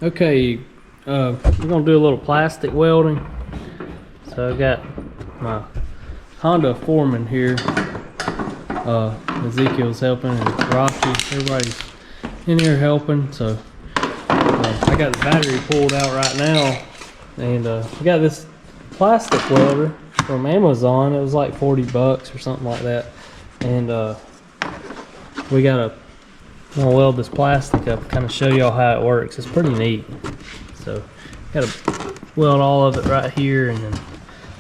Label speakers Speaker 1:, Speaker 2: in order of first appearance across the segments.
Speaker 1: Okay, we're gonna do a little plastic welding. So I got my Honda Foreman here. Ezekiel's helping and Rocky, everybody's in here helping. So I got the battery pulled out right now, and I got this plastic welder from Amazon. It was like 40 bucks or something like that, and I'm gonna weld this plastic up, kind of show y'all how it works. It's pretty neat. So gotta weld all of it right here, and then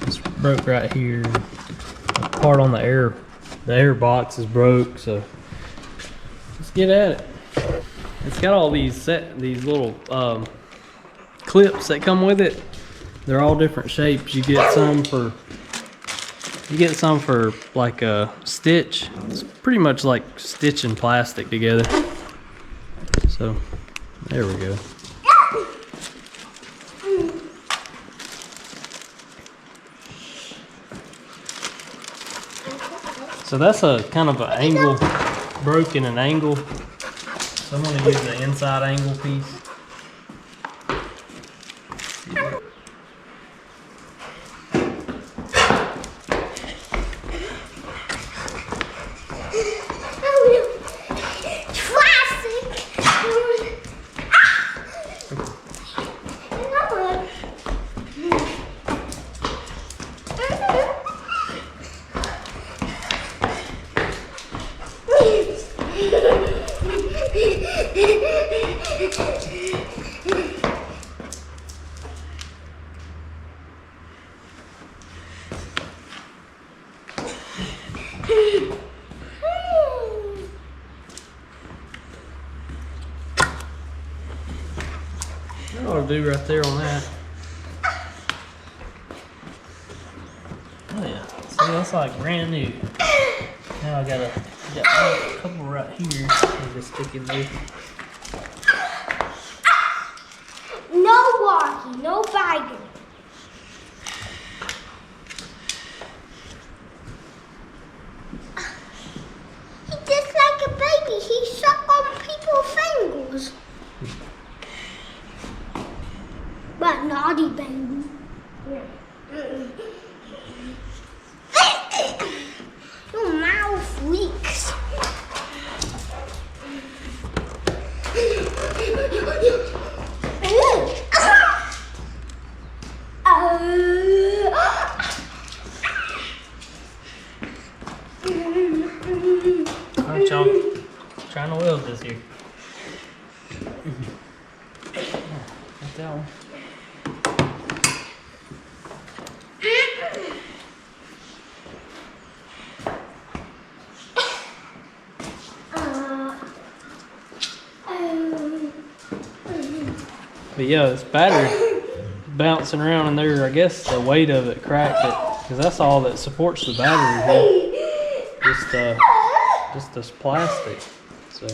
Speaker 1: it's broke right here. The part on the air box is broke, so let's get at it. It's got all these little clips that come with it. They're all different shapes. You get some for like a stitch. It's pretty much like stitching plastic together. So there we go. So that's a kind of an angle, broken an angle. So I'm going to use the inside angle piece. That ought to do right there on that. Oh yeah, see, that's like brand new. Now I got a couple right here. I'm just sticking there.
Speaker 2: No walking, no biting. He's just like a baby. He sucks on people's fingers. But naughty baby. Your mouth leaks.
Speaker 1: Alright, y'all, trying to weld this here. Got that one. But yeah, this battery bouncing around in there. I guess the weight of it cracked it, because that's all that supports the battery here. Just this plastic. So.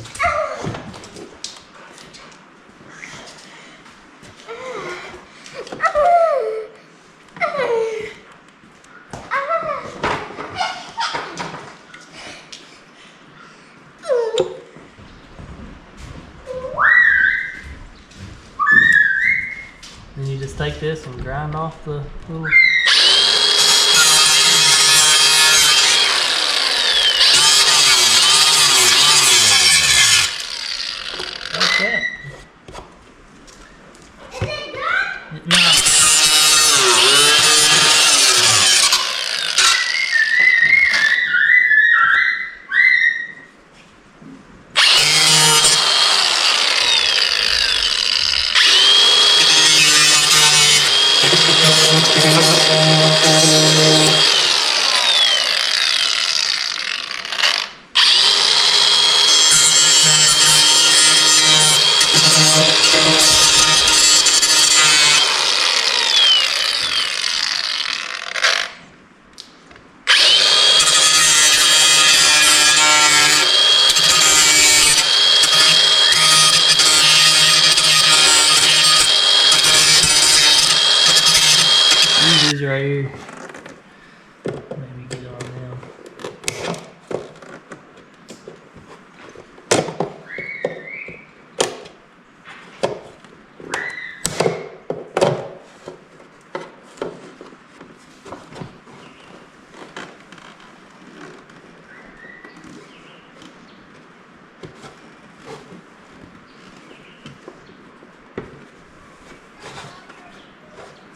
Speaker 1: And you just take this and grind off the little. Like that.
Speaker 2: Is it done?
Speaker 1: No. These right here. Maybe get on them.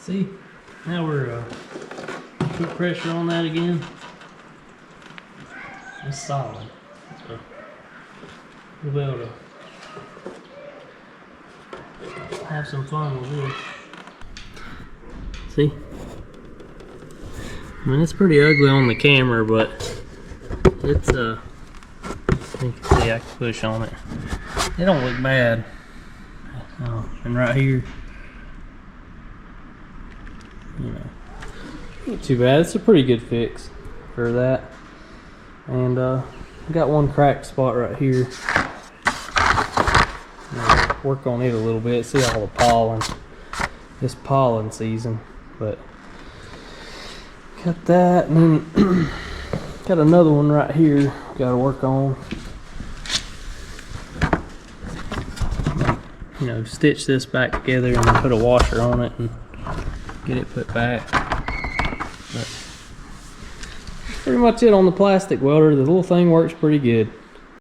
Speaker 1: See, now we're put pressure on that again. It's solid, so we'll be able to have some fun with this. See, I mean it's pretty ugly on the camera, but it's you can see I can push on it. It don't look bad. And right here, you know, not too bad. It's a pretty good fix for that. And got one cracked spot right here. Work on it a little bit. See all the pollen. It's pollen season, but got that, and then got another one right here. Got to work on. You know, stitch this back together and then put a washer on it and get it put back. But pretty much it on the plastic welder. The little thing works pretty good.